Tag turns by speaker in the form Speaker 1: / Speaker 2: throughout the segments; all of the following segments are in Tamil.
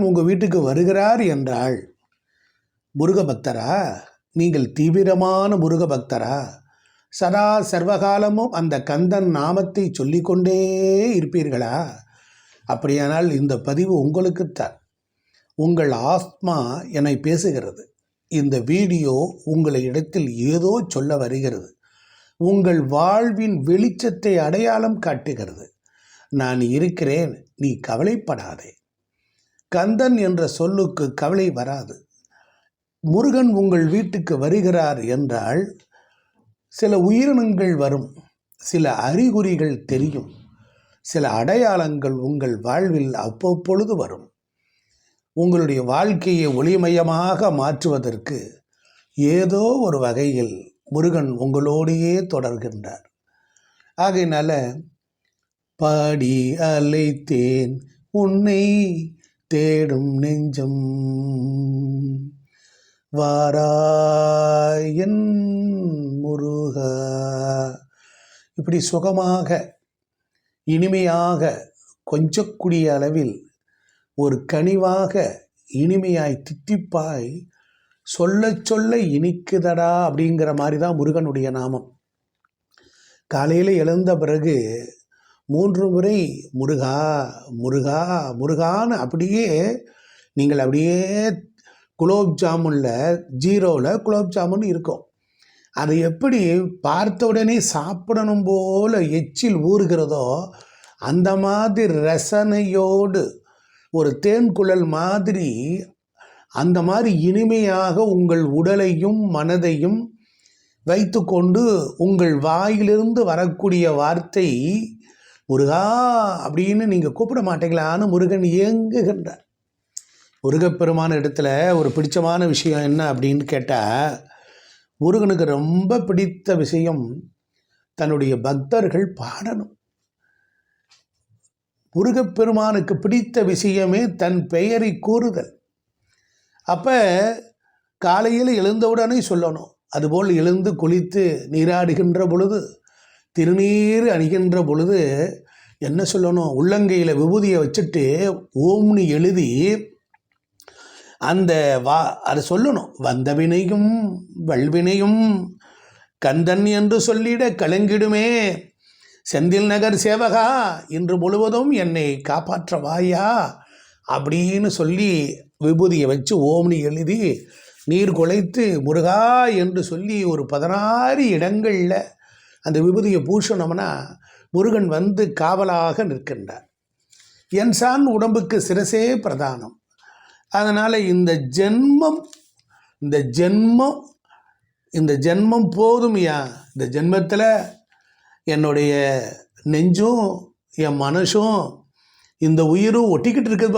Speaker 1: உங்கள் வீட்டுக்கு வருகிறார் என்றால் முருக பக்தரா? நீங்கள் தீவிரமான முருக பக்தரா? சதா சர்வகாலமும் அந்த கந்தன் நாமத்தை சொல்லிக்கொண்டே இருப்பீர்களா? அப்படியானால் இந்த பதிவு உங்களுக்குத்தான். உங்கள் ஆத்மா என்னை பேசுகிறது. இந்த வீடியோ உங்களை இடத்தில் ஏதோ சொல்ல வருகிறது. உங்கள் வாழ்வின் வெளிச்சத்தை அடையாளம் காட்டுகிறது. நான் இருக்கிறேன், நீ கவலைப்படாதே. கந்தன் என்ற சொல்லுக்கு கவலை வராது. முருகன் உங்கள் வீட்டுக்கு வருகிறார் என்றால் சில உயிரினங்கள் வரும், சில அறிகுறிகள் தெரியும், சில அடையாளங்கள் உங்கள் வாழ்வில் அவ்வப்பொழுது வரும். உங்களுடைய வாழ்க்கையை ஒளிமயமாக மாற்றுவதற்கு ஏதோ ஒரு வகையில் முருகன் உங்களோடையே தொடர்கின்றார். ஆகையினால பாடி அலைத்தேன் உன்னை தேடும் நெஞ்சம், வாராயன் முருகா. இப்படி சுகமாக இனிமையாக கொஞ்சக்கூடிய அளவில் ஒரு கனிவாக இனிமையாய் தித்திப்பாய் சொல்ல சொல்ல இனிக்குதடா அப்படிங்கிற மாதிரி தான் முருகனுடைய நாமம். காலையில் எழுந்த பிறகு 3 முறை முருகா முருகா முருகான்னு அப்படியே நீங்கள் அப்படியே குலோப் ஜாமுனில் 0ல் குலோப் ஜாமுன் இருக்கும். அதை எப்படி பார்த்த உடனே சாப்பிடணும் போல் எச்சில் ஊறுகிறதோ அந்த மாதிரி ரசனையோடு ஒரு தேன்குழல் மாதிரி அந்த மாதிரி இனிமையாக உங்கள் உடலையும் மனதையும் வைத்து கொண்டு உங்கள் வாயிலிருந்து வரக்கூடிய வார்த்தை முருகா அப்படின்னு நீங்கள் கூப்பிட மாட்டீங்களான்னு முருகன் ஏங்குகின்றார். முருகப்பெருமான இடத்துல ஒரு பிடிச்சமான விஷயம் என்ன அப்படின்னு கேட்டால், முருகனுக்கு ரொம்ப பிடித்த விஷயம் தன்னுடைய பக்தர்கள் பாடணும். முருகப்பெருமானுக்கு பிடித்த விஷயமே தன் பெயரை கூறுதல். அப்போ காலையில் எழுந்தவுடனே சொல்லணும். அதுபோல் எழுந்து குளித்து நீராடுகின்ற பொழுது, திருநீர் அணிகின்ற பொழுது என்ன சொல்லணும்? உள்ளங்கையில் விபூதியை வச்சுட்டு ஓம்னு எழுதி அந்த அது சொல்லணும். வந்தவினையும் வல்வினையும் கந்தன் என்று சொல்லிட கலங்கிடுமே செந்தில் நகர் சேவகா, இன்று முழுவதும் என்னை காப்பாற்றவாயா அப்படின்னு சொல்லி விபூதியை வச்சு ஓம்னு எழுதி நீர் குலைத்து முருகா என்று சொல்லி ஒரு 16 இடங்களில் அந்த விபூதியை பூஷணம்னா முருகன் வந்து காவலாக நிற்கின்றார். என்சான் உடம்புக்கு சிரசே பிரதானம். அதனால் இந்த ஜென்மம் போதும்யா. இந்த ஜென்மத்தில் என்னுடைய நெஞ்சும் என் மனசும் இந்த உயிரும் ஒட்டிக்கிட்டு இருக்கு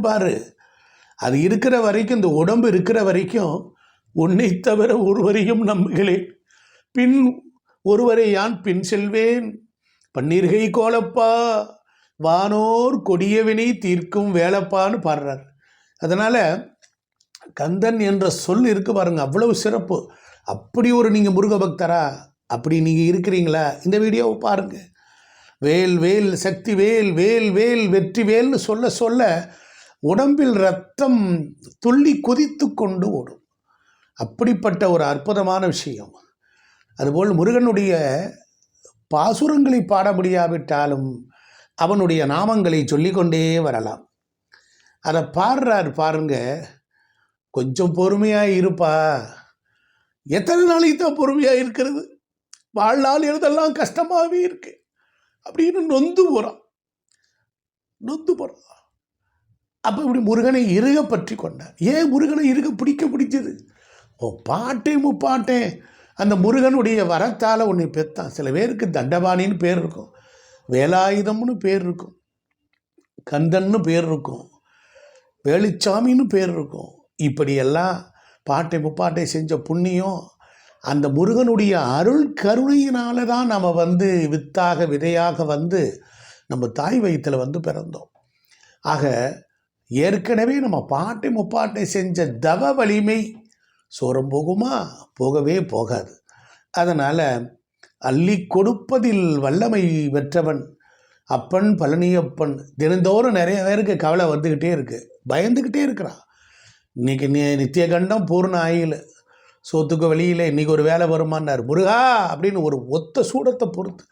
Speaker 1: பாரு. அது இருக்கிற வரைக்கும், இந்த உடம்பு இருக்கிற வரைக்கும் உன்னை தவிர ஒருவரையும் நம்புகிறேன், பின் ஒருவரை யான் பின் செல்வேன். பன்னீர்கை கோலப்பா வானோர் கொடியவினை தீர்க்கும் வேலப்பான்னு பாடுறார். அதனால் கந்தன் என்ற சொல் இருக்கு பாருங்க, அவ்வளவு சிறப்பு. அப்படி ஒரு நீங்கள் முருக பக்தரா? அப்படி நீங்கள் இருக்கிறீங்களா? இந்த வீடியோவை பாருங்கள். வேல் வேல் சக்தி வேல், வேல் வேல் வெற்றி வேல்னு சொல்ல சொல்ல உடம்பில் ரத்தம் துள்ளி கொதித்து கொண்டு ஓடும். அப்படிப்பட்ட ஒரு அற்புதமான விஷயம். அதுபோல் முருகனுடைய பாசுரங்களை பாட முடியாவிட்டாலும் அவனுடைய நாமங்களை சொல்லிக்கொண்டே வரலாம். அதை பாடுறார் பாருங்க. கொஞ்சம் பொறுமையாக இருப்பா. எத்தனை நாளைக்கு தான் பொறுமையாக இருக்கிறது? வாழ்நாள் எழுதெல்லாம் கஷ்டமாகவே இருக்கு அப்படின்னு நொந்து போகிறான். அப்போ இப்படி முருகனை இறுக பற்றி கொண்டார். ஏன் முருகனை இறுக பிடிச்சது? பாட்டே முப்பாட்டே அந்த முருகனுடைய வரத்தால் உன்னை பெற்றான். சில பேருக்கு தண்டபாணின்னு பேர் இருக்கும், வேலாயுதம்னு பேர் இருக்கும், கந்தன்னு பேர் இருக்கும், வேலுச்சாமின்னு பேர் இருக்கும். இப்படியெல்லாம் பாட்டை முப்பாட்டை செஞ்ச புண்ணியம் அந்த முருகனுடைய அருள் கருணையினால தான் நம்ம வித்தாக விதையாக நம்ம தாய் வயிற்றில் பிறந்தோம். ஆக ஏற்கனவே நம்ம பாட்டை முப்பாட்டை செஞ்ச தவ வலிமை சோரம் போகுமா? போகவே போகாது. அதனால் அள்ளி கொடுப்பதில் வல்லமை பெற்றவன் அப்பன் பழனியப்பன் தினந்தோறும் நிறைய பேருக்கு கவலை வந்துக்கிட்டே இருக்குது, பயந்துக்கிட்டே இருக்கிறான். இன்றைக்கி நித்திய கண்டம் பூர்ண ஆயில், சோத்துக்கு வெளியில் இன்றைக்கி ஒரு வேலை வருமானார். முருகா அப்படின்னு ஒரு ஒத்த சூடத்தை பொறுத்து,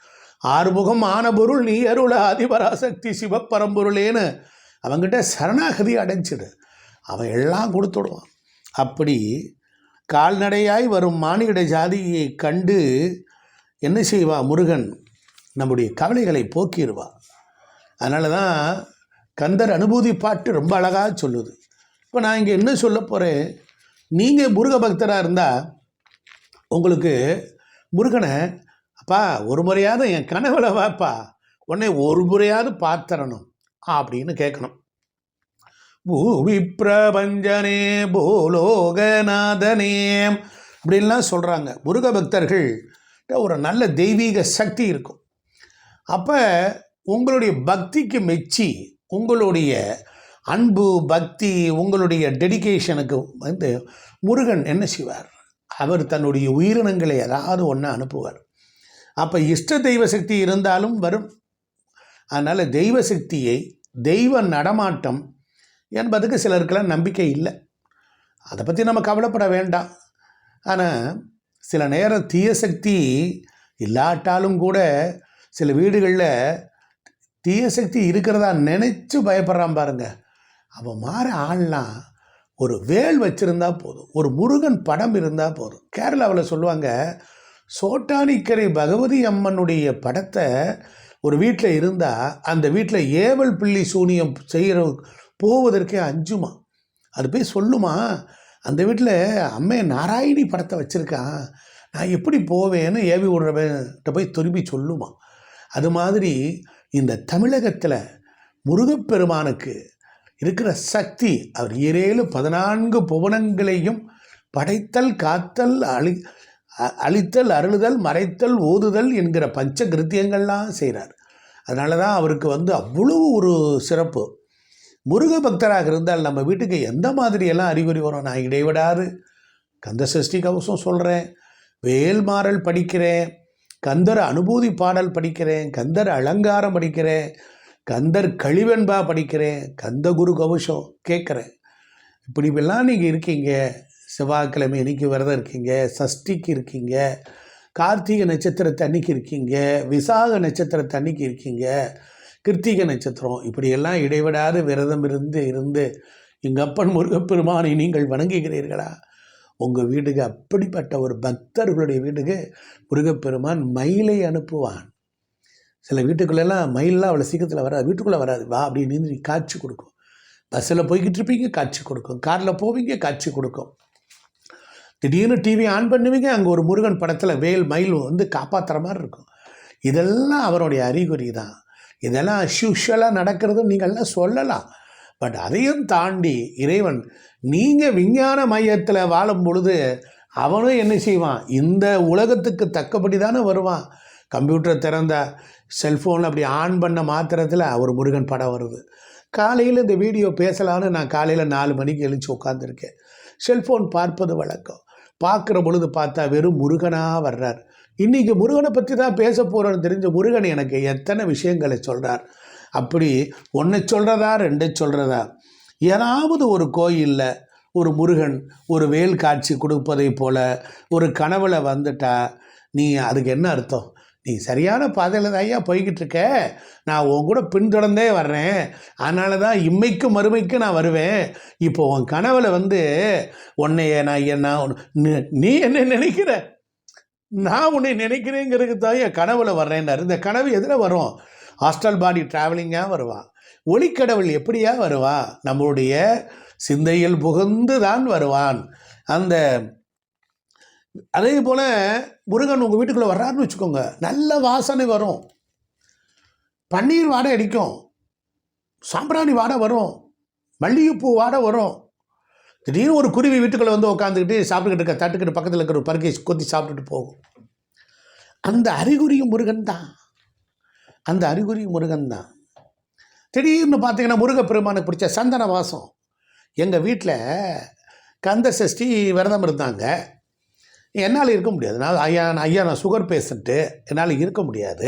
Speaker 1: ஆறுமுகம் ஆன பொருள் நீ அருள ஆதிபராசக்தி சிவப்பரம்பொருளேன்னு அவங்ககிட்ட சரணாகதி அடைஞ்சிடு, அவன் எல்லாம் கொடுத்துடுவான். அப்படி கால்நடையாய் வரும் மானிட ஜாதியை கண்டு என்ன செய்வா முருகன், நம்முடைய கவலைகளை போக்கிடுவா. அதனால தான் கந்தர் அனுபூதி பாட்டு ரொம்ப அழகாக சொல்லுது. இப்போ நான் இங்கே என்ன சொல்ல போகிறேன், நீங்கள் முருக பக்தராக இருந்தால் உங்களுக்கு முருகனை, அப்பா ஒரு முறையாவது என் கனவுல வாப்பா, உன்னை ஒரு முறையாவது பார்த்தரணும் அப்படின்னு கேட்கணும். பூவி பிரபஞ்சனே பூலோகநாதனே அப்படின்லாம் சொல்கிறாங்க. முருக பக்தர்கள் ஒரு நல்ல தெய்வீக சக்தி இருக்கும். அப்போ உங்களுடைய பக்திக்கு மெச்சி, உங்களுடைய அன்பு பக்தி, உங்களுடைய டெடிகேஷனுக்கு வந்து முருகன் என்ன செய்வார், அவர் தன்னுடைய உயிரினங்களை ஏதாவது ஒன்று அனுப்புவார். அப்போ இஷ்ட தெய்வ சக்தி இருந்தாலும் வரும். அதனால் தெய்வ சக்தியை, தெய்வ நடமாட்டம் என்பதுக்கு சிலருக்கெல்லாம் நம்பிக்கை இல்லை, அதை பற்றி நம்ம கவலைப்பட வேண்டாம். ஆனால் சில நேரம் தீய சக்தி இல்லாட்டாலும் கூட சில வீடுகளில் தீய சக்தி இருக்கிறதா நினச்சி பயப்படுறான் பாருங்க. அவன் மாற ஆள்லாம் ஒரு வேல் வச்சுருந்தா போதும், ஒரு முருகன் படம் இருந்தால் போதும். கேரளாவில் சொல்லுவாங்க, சோட்டானிக்கரை பகவதி அம்மனுடைய படத்தை ஒரு வீட்டில் இருந்தால் அந்த வீட்டில் ஏவல் பிள்ளி சூனியம் செய்கிற போவதற்கே அஞ்சுமா. அது போய் சொல்லுமா, அந்த வீட்டில் அம்மே நாராயணி படத்தை வச்சுருக்கான், நான் எப்படி போவேன்னு ஏவி விடுறவன்கிட்ட போய் திரும்பி சொல்லுமா. அது மாதிரி இந்த தமிழகத்தில் முருகப்பெருமானுக்கு இருக்கிற சக்தி, அவர் 14 புவனங்களையும் படைத்தல், காத்தல், அழித்தல், அருளுதல், மறைத்தல், ஓதுதல் என்கிற பஞ்ச கிருத்தியங்கள்லாம் செய்கிறார். அதனால தான் அவருக்கு வந்து அவ்வளோ ஒரு சிறப்பு. முருக பக்தராக இருந்தால் நம்ம வீட்டுக்கு எந்த மாதிரியெல்லாம் அறிகுறி வரும். நான் இடைவிடாது கந்த சஷ்டி கவசம் சொல்கிறேன், வேல்மாறல் படிக்கிறேன், கந்தர் அனுபூதி பாடல் படிக்கிறேன், கந்தர் அலங்காரம் படிக்கிறேன், கந்தர் கழிவெண்பா படிக்கிறேன், கந்த குரு கவசம் கேட்குறேன். இப்படிலாம் நீங்கள் இருக்கீங்க. செவ்வாய்க்கிழமை இன்னைக்கு விரதம் இருக்கீங்க, சஷ்டிக்கு இருக்கீங்க, கார்த்திகை நட்சத்திரத்தை அன்னைக்கு இருக்கீங்க, விசாக நட்சத்திரத்தை அன்னைக்கு இருக்கீங்க, கிருத்திகை நட்சத்திரம், இப்படியெல்லாம் இடைவிடாது விரதம் இருந்து எங்கள் அப்பன் முருகப்பெருமானை நீங்கள் வணங்குகிறீர்களா? உங்கள் வீட்டுக்கு அப்படிப்பட்ட ஒரு பக்தர்களுடைய வீட்டுக்கு முருகப்பெருமான் மயிலை அனுப்புவான். சில வீட்டுக்குள்ளெல்லாம் மயிலெலாம் அவ்வளோ சீக்கிரத்தில் வராது, வீட்டுக்குள்ளே வராது, வா அப்படின்னு காட்சி கொடுக்கும். பஸ்ஸில் போய்கிட்டு இருப்பீங்க, காட்சி கொடுக்கும். காரில் போவீங்க, காட்சி கொடுக்கும். திடீர்னு டிவி ஆன் பண்ணுவீங்க, அங்கே ஒரு முருகன் படத்தில் வேல் மயில் வந்து காப்பாற்றுற மாதிரி இருக்கும். இதெல்லாம் அவருடைய அறிகுறி தான். இதெல்லாம் அஸ்யூஷுவலாக நடக்கிறது நீங்கள்லாம் சொல்லலாம். பட் அதையும் தாண்டி இறைவன், நீங்கள் விஞ்ஞான மையத்தில் வாழும் பொழுது அவனும் என்ன செய்வான், இந்த உலகத்துக்கு தக்கபடி தானே வருவான். கம்ப்யூட்டரை திறந்த செல்ஃபோனில் அப்படி ஆன் பண்ண மாத்திரத்தில் ஒரு முருகன் படம் வருது. காலையில் இந்த வீடியோ பேசலான்னு நான் காலையில் 4 மணிக்கு எழுச்சி உட்காந்துருக்கேன். செல்ஃபோன் பார்ப்பது வழக்கம். பார்க்குற பொழுது பார்த்தா வெறும் முருகனாக வர்றார். இன்றைக்கி முருகனை பற்றி தான் பேச போகிறோன்னு தெரிஞ்ச முருகன் எனக்கு எத்தனை விஷயங்களை சொல்கிறார். அப்படி 1 சொல்கிறதா 2 சொல்கிறதா, ஏதாவது ஒரு கோயிலில் ஒரு முருகன் ஒரு வேல் காட்சி கொடுப்பதை போல் ஒரு கனவுல வந்துட்டா நீ அதுக்கு என்ன அர்த்தம்? நீ சரியான பாதையில் தான் ஐயா போய்கிட்டு இருக்க, நான் உன் கூட பின்தொடர்ந்தே வர்றேன், அதனால தான் இம்மைக்கு மறுமைக்கு நான் வருவேன். இப்போ உன் கனவுல வந்து உன்னைய நான் நீ என்ன நினைக்கிற, நான் உன்னை நினைக்கிறேங்கிறதுக்கு தான் என் கனவுல வர்றேன்னாரு. இந்த கனவு எதில் வரும்? ஹாஸ்டல் பாடி ட்ராவலிங்காக வருவான். ஒளிக்கடவுள் எப்படியா வருவான்? நம்மளுடைய சிந்தையில் புகுந்து தான் வருவான். அந்த அதே போல் முருகன் உங்கள் வீட்டுக்குள்ளே வர்றாருன்னு வச்சுக்கோங்க, நல்ல வாசனை வரும், பன்னீர் வாடை அடிக்கும், சாம்பிராணி வாடை வரும், மல்லிகைப்பூ வாடை வரும். திடீர்னு ஒரு குருவி வீட்டுக்குள்ளே வந்து உட்காந்துக்கிட்டு சாப்பிட்டுக்கிட்டு இருக்க தட்டுக்கிட்டு பக்கத்தில் இருக்கிற ஒரு பருக்கை கொத்தி சாப்பிட்டுட்டு போகும். அந்த அறிகுறியும் முருகன் தான், அந்த அறிகுறியும் முருகன் தான். திடீர்னு பார்த்தீங்கன்னா முருகப்பெருமானுக்கு பிடிச்ச சந்தன வாசம். எங்கள் வீட்டில் கந்த சஷ்டி விரதம் இருந்தாங்க. என்னால் இருக்க முடியாது. நான் ஐயா நான் சுகர் பேஷண்ட்டு, என்னால் இருக்க முடியாது.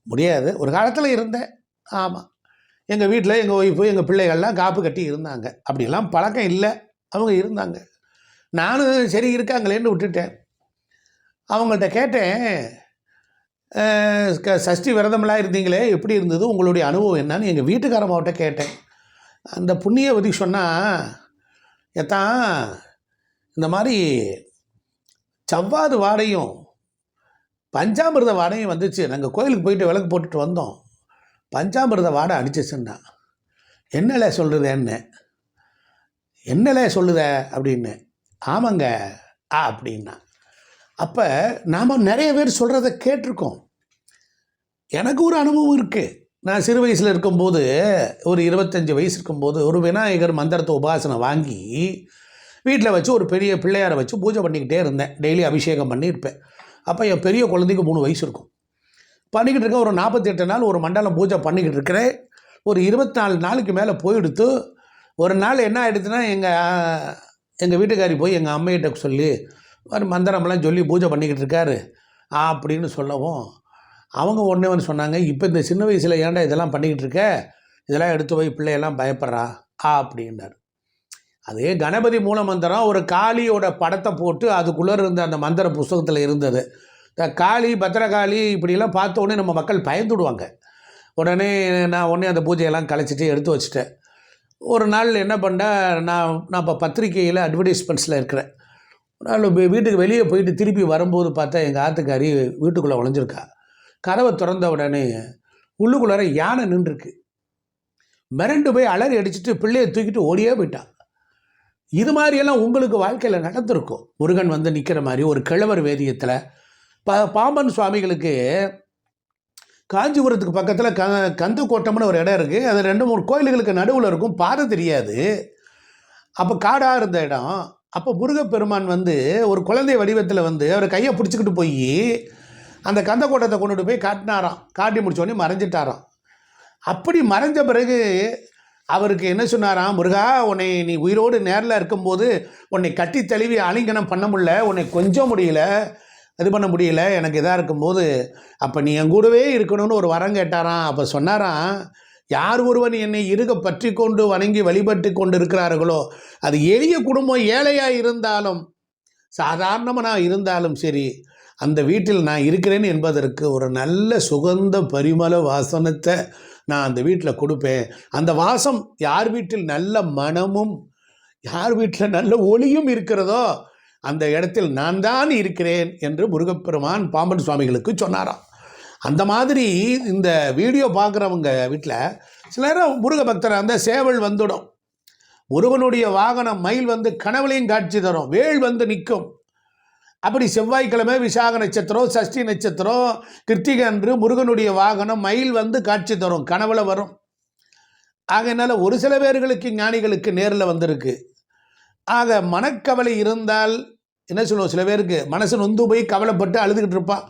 Speaker 1: முடியாது. ஒரு காலத்தில் இருந்தேன். ஆமாம். எங்கள் வீட்டில் எங்கள் ஒய்ஃபு எங்கள் பிள்ளைகள்லாம் காப்பு கட்டி இருந்தாங்க. அப்படிலாம் பழக்கம் இல்லை, அவங்க இருந்தாங்க. நானும் சரி இருக்காங்களேன்னு விட்டுட்டேன். அவங்கள்ட்ட கேட்டேன், சஷ்டி விரதமெல்லாம் இருந்தீங்களே, எப்படி இருந்தது, உங்களுடைய அனுபவம் என்னன்னு எங்கள் வீட்டுக்காரம்மாவட்ட கேட்டேன். அந்த புண்ணியவதி சொன்னால், எத்தான் இந்த மாதிரி சவ்வாது வாடையும் பஞ்சாமிர்த வாடையும் வந்துச்சு. நாங்கள் கோயிலுக்கு போயிட்டு விளக்கு போட்டுட்டு வந்தோம். பஞ்சாமிர்த வாடை அடிச்சிச்சுன்னா, என்னல சொல்லுதேன்னு. என்னல சொல்லுத அப்படின்னு. ஆமாங்க அப்படின்னா. அப்போ நாம் நிறைய பேர் சொல்கிறத கேட்டிருக்கோம். எனக்கு ஒரு அனுபவம் இருக்குது. நான் சிறு வயசில் இருக்கும்போது, ஒரு 25 வயசு இருக்கும்போது, ஒரு விநாயகர் மந்திரத்தை உபாசனை வாங்கி வீட்டில் வச்சு ஒரு பெரிய பிள்ளையாரை வச்சு பூஜை பண்ணிக்கிட்டே இருந்தேன். டெய்லி அபிஷேகம் பண்ணியிருப்பேன். அப்போ என் பெரிய குழந்தைக்கு 3 வயசு இருக்கும். பண்ணிக்கிட்டு இருக்கேன். ஒரு 48 நாள் ஒரு மண்டலம் பூஜை பண்ணிக்கிட்டு இருக்கிறேன். ஒரு 24 நாளுக்கு மேலே போயிடுத்து. ஒரு நாள் என்ன ஆகிடுச்சுன்னா, எங்கள் வீட்டுக்காரி போய் எங்கள் அம்மையிட்ட சொல்லி, மந்திரமெல்லாம் சொல்லி பூஜை பண்ணிக்கிட்டு இருக்காரு அப்படின்னு சொல்லவும், அவங்க ஒன்றே ஒன்று சொன்னாங்க, இப்போ இந்த சின்ன வயசில் ஏன்டா இதெல்லாம் பண்ணிக்கிட்டு இருக்க, இதெல்லாம் எடுத்து போய் பிள்ளையெல்லாம் பயப்படுறா அப்படின்னாரு. அதே கணபதி மூல மந்திரம் ஒரு காளியோட படத்தை போட்டு அதுக்குள்ளே இருந்த அந்த மந்திர புஸ்தகத்தில் இருந்தது. இந்த காளி பத்திரகாளி இப்படிலாம் பார்த்த உடனே நம்ம மக்கள் பயந்துடுவாங்க. உடனே நான் அந்த பூஜையெல்லாம் கலைச்சிட்டு எடுத்து வச்சுட்டேன். ஒரு நாள் என்ன பண்ணேன், நான் இப்போ பத்திரிக்கையில் அட்வர்டைஸ்மெண்ட்ஸில் இருக்கிறேன். ஒரு நாள் வீட்டுக்கு வெளியே போயிட்டு திருப்பி வரும்போது பார்த்தா எங்கள் ஆத்துக்காரி வீட்டுக்குள்ளே ஒளிஞ்சிருக்கா. கதவை திறந்த உடனே உள்ளுக்குள்ளார யானை நின்றுருக்கு. மிரண்டு போய் அலறி அடிச்சுட்டு பிள்ளையை தூக்கிட்டு ஓடியே போயிட்டான். இது மாதிரியெல்லாம் உங்களுக்கு வாழ்க்கையில் நடந்திருக்கும். முருகன் வந்து நிற்கிற மாதிரி ஒரு கிழவர் வேதியத்தில் பாம்பன் சுவாமிகளுக்கு காஞ்சிபுரத்துக்கு பக்கத்தில் கந்தக்கோட்டம்னு ஒரு இடம் இருக்குது. அது 2-3 கோயில்களுக்கு நடுவில் இருக்கும். பாதை தெரியாது. அப்போ காடாக இருந்த இடம். அப்போ முருகப்பெருமான் வந்து ஒரு குழந்தை வடிவத்தில் வந்து அவர் கையை பிடிச்சிக்கிட்டு போய் அந்த கந்தக்கோட்டத்தை கொண்டுட்டு போய் காட்டினாராம். காட்டி முடிச்சோடனே மறைஞ்சிட்டாராம். அப்படி மறைஞ்ச பிறகு அவருக்கு என்ன சொன்னாராம், முருகா, உன்னை நீ உயிரோடு நேரில் இருக்கும்போது உன்னை கட்டி தழுவி ஆலிங்கனம் பண்ண முடியல, உன்னை கொஞ்சம் முடியல, இது பண்ண முடியல, எனக்கு இதாக இருக்கும்போது அப்போ நீ என் கூடவே இருக்கணும்னு ஒரு வரம் கேட்டாராம். அப்போ சொன்னாராம், யார் ஒருவன் என்னை இருக பற்றி கொண்டு வணங்கி வழிபட்டு கொண்டு இருக்கிறார்களோ, அது எளிய குடும்பம் ஏழையாக இருந்தாலும் சாதாரணமாக இருந்தாலும் சரி, அந்த வீட்டில் நான் இருக்கிறேன் என்பதற்கு ஒரு நல்ல சுகந்த பரிமள வாசனத்தை நான் அந்த வீட்டில் கொடுப்பேன். அந்த வாசம் யார் வீட்டில் நல்ல மனமும் யார் வீட்டில் நல்ல ஒளியும் இருக்கிறதோ அந்த இடத்தில் நான் தான் இருக்கிறேன் என்று முருகப்பெருமான் பாம்பன் சுவாமிகளுக்கு சொன்னாராம். அந்த மாதிரி இந்த வீடியோ பார்க்குறவங்க வீட்டில் சில நேரம் முருக பக்தராக இருந்தால் சேவல் வந்துடும். முருகனுடைய வாகனம் மயில் வந்து கனவுலையும் காட்சி தரும், வேல் வந்து நிற்கும். அப்படி செவ்வாய்க்கிழமை விசாக நட்சத்திரம், சஷ்டி நட்சத்திரம், கிருத்திகை அன்று முருகனுடைய வாகனம் மயில் வந்து காட்சி தரும், கனவுல வரும். ஆகையினால ஒரு சில பேர்களுக்கு ஞானிகளுக்கு நேரில் வந்திருக்கு. ஆக மனக்கவலை இருந்தால் என்ன சொல்லுவோம், சில பேருக்கு மனசு நொந்து போய் கவலைப்பட்டு அழுதுகிட்டு இருப்பான்.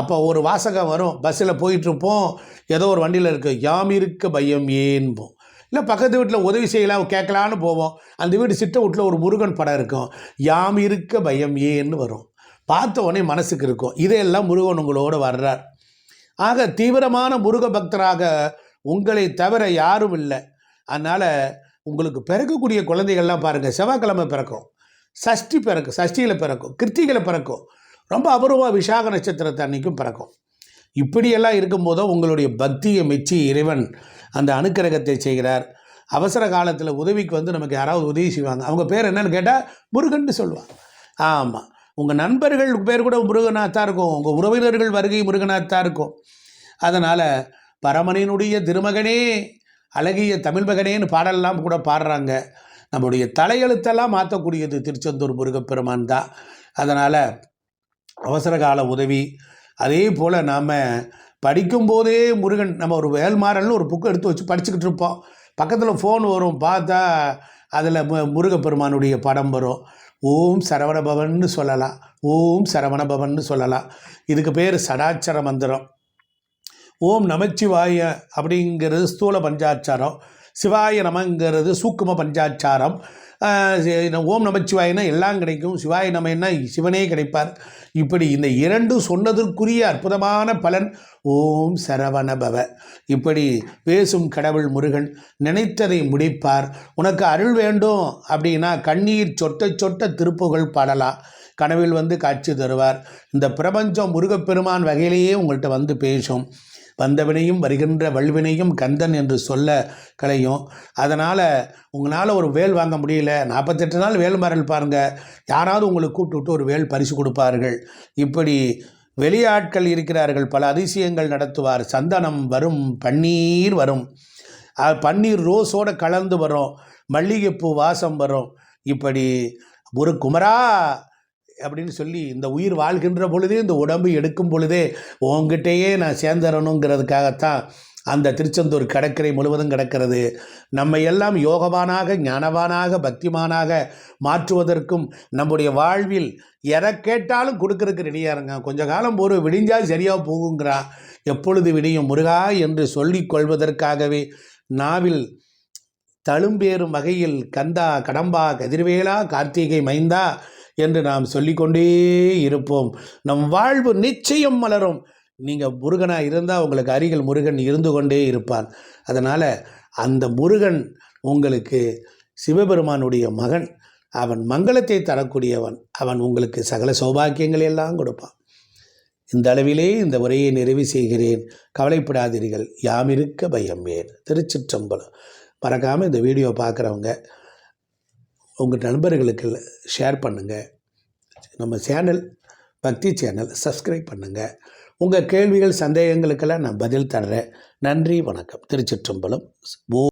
Speaker 1: அப்போ ஒரு வாசகம் வரும். பஸ்ஸில் போயிட்டுருப்போம், ஏதோ ஒரு வண்டியில் இருக்குது, யாம் இருக்க பயம் ஏன்போம். இல்லை பக்கத்து வீட்டில் உதவி செய்யலாம் கேட்கலான்னு போவோம். அந்த வீடு சிட்ட வீட்டில் ஒரு முருகன் படம் இருக்கும், யாம் இருக்க பயம் ஏன்னு வரும். பார்த்த உடனே மனசுக்கு இருக்கும். இதையெல்லாம் முருகன் உங்களோடு வர்றார். ஆக தீவிரமான முருக பக்தராக உங்களை தவிர யாரும் இல்லை. அதனால் உங்களுக்கு பிறக்கக்கூடிய குழந்தைகள்லாம் பாருங்கள், செவ்வாய்க்கிழமை பிறக்கும், சஷ்டி பிறக்கும், சஷ்டியில் பிறக்கும், கிருத்திகையில் பிறக்கும், ரொம்ப அபூர்வமாக விசாக நட்சத்திரத்தை அன்றைக்கும் பிறக்கும். இப்படியெல்லாம் இருக்கும்போதோ உங்களுடைய பக்தியை மெச்சி இறைவன் அந்த அனுக்கிரகத்தை செய்கிறார். அவசர காலத்தில் உதவிக்கு வந்து நமக்கு யாராவது உதவி செய்வாங்க. அவங்க பேர் என்னன்னு கேட்டால் முருகன்னு சொல்லுவாங்க. ஆமாம், உங்கள் நண்பர்கள் பேர் கூட முருகனாத்தான் இருக்கும், உங்கள் உறவினர்கள் வருகை முருகனாத்தான் இருக்கும். அதனால் பரமனினுடைய திருமகனே அழகிய தமிழ் மகனேன்னு பாடலாம் கூட பாடுறாங்க. நம்முடைய தலையெழுத்தெல்லாம் மாற்றக்கூடியது திருச்செந்தூர் முருகப்பெருமான் தான். அதனால் அவசர கால உதவி. அதே போல் நாம் படிக்கும்போதே முருகன், நம்ம ஒரு வேல்மாறல்னு ஒரு புக்கு எடுத்து வச்சு படிச்சுக்கிட்டு இருப்போம். பக்கத்தில் ஃபோன் வரும், பார்த்தா அதில் முருகப்பெருமானுடைய படம் வரும். ஓம் சரவணபவன்னு சொல்லலாம், ஓம் சரவணபவன்னு சொல்லலாம். இதுக்கு பேர் சடாட்சர மந்திரம். ஓம் நமச்சிவாய அப்படிங்கிறது ஸ்தூல பஞ்சாட்சரம், சிவாய நமங்கிறது சூக்கும பஞ்சாச்சாரம். ஓம் நமச்சிவாயனா எல்லாம் கிடைக்கும், சிவாய நமன்னா சிவனே கிடைப்பார். இப்படி இந்த இரண்டும் சொன்னதற்குரிய அற்புதமான பலன் ஓம் சரவண பவ. இப்படி பேசும் கடவுள் முருகன் நினைத்ததை முடிப்பார். உனக்கு அருள் வேண்டும் அப்படின்னா கண்ணீர் சொட்ட சொட்ட திருப்புகழ் பாடலாம். கனவில் வந்து காட்சி தருவார். இந்த பிரபஞ்சம் முருகப்பெருமான் வகையிலேயே உங்கள்கிட்ட வந்து பேசும். வந்தவினையும் வருகின்ற வல்வினையும் கந்தன் என்று சொல்ல கலையும். அதனால் உங்களால் ஒரு வேல் வாங்க முடியல, 48 நாள் வேல் மரல் பாருங்கள், யாராவது உங்களுக்கு கூப்பிட்டு விட்டு ஒரு வேல் பரிசு கொடுப்பார்கள். இப்படி வெளியாட்கள் இருக்கிறார்கள், பல அதிசயங்கள் நடத்துவார். சந்தனம் வரும், பன்னீர் வரும், பன்னீர் ரோஸோடு கலந்து வரும், மல்லிகைப்பூ வாசம் வரும். இப்படி ஒரு குமரா அப்படின்னு சொல்லி இந்த உயிர் வாழ்கின்ற பொழுதே, இந்த உடம்பு எடுக்கும் பொழுதே உங்ககிட்டயே நான் சேர்ந்துடணுங்கிறதுக்காகத்தான் அந்த திருச்செந்தூர் கடற்கரை முழுவதும் கிடக்கிறது. நம்ம எல்லாம் யோகவானாக, ஞானவானாக, பக்திமானாக மாற்றுவதற்கும் நம்முடைய வாழ்வில் எதை கேட்டாலும் கொடுக்கறதுக்கு ரெடியாக இருங்க. கொஞ்ச காலம் ஒரு விடிஞ்சால் சரியாக போகுங்கிறான். எப்பொழுது விடியும் முருகா என்று சொல்லிக் கொள்வதற்காகவே நாவில் தழும்பேறும் வகையில் கந்தா, கடம்பா, கதிர்வேலா, கார்த்திகை மைந்தா என்று நாம் சொல்லிக்கொண்டே இருப்போம். நம் வாழ்வு நிச்சயம் மலரும். நீங்கள் முருகனாக இருந்தால் உங்களுக்கு அருகில் முருகன் இருந்து கொண்டே இருப்பான். அதனால் அந்த முருகன் உங்களுக்கு சிவபெருமானுடைய மகன். அவன் மங்களத்தை தரக்கூடியவன். அவன் உங்களுக்கு சகல சௌபாக்கியங்களை எல்லாம் கொடுப்பான். இந்த அளவிலே இந்த உரையை நிறைவு செய்கிறேன். கவலைப்படாதீர்கள், யாமிருக்க பயம் வேன். திருச்சிற்றம்பலம். மறக்காமல் இந்த வீடியோ பார்க்குறவங்க உங்கள் நண்பர்களுக்கு ஷேர் பண்ணுங்கள். நம்ம சேனல் பக்தி சேனல் சப்ஸ்கிரைப் பண்ணுங்கள். உங்கள் கேள்விகள், சந்தேகங்களுக்கெல்லாம் நான் பதில் தர்றேன். நன்றி, வணக்கம். திருச்சிற்றம்பலம்.